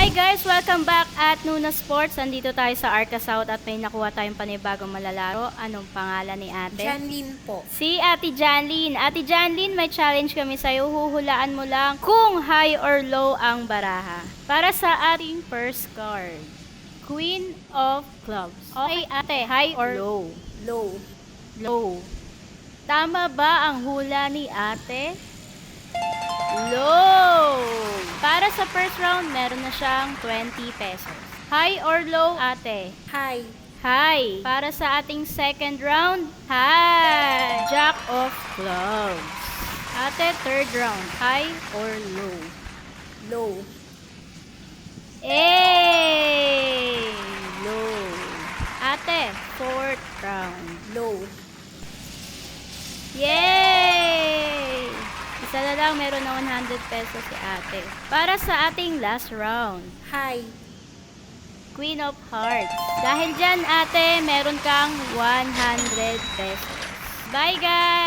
Hi guys! Welcome back at Nuna Sports. Andito tayo sa Arca South at may nakuha tayong panibagong malalaro. Anong pangalan ni ate? Janlyn po. Si Ate Janlyn. Ate Janlyn, may challenge kami sa'yo. Huhulaan mo lang kung high or low ang baraha. Para sa ating first card, Queen of Clubs. Okay ate, high or low? Low. Low. Tama ba ang hula ni ate? Low! Para sa first round, meron na siyang 20 pesos. High or low, ate? High. High. Para sa ating second round, high. Jack of clubs. Ate, third round, high or low? Low. Low. Ate, fourth round. Low. Yay! Isa na lang, meron na 100 pesos si ate. Para sa ating last round, High. Queen of Hearts. Dahil dyan ate, meron kang 100 pesos. Bye guys!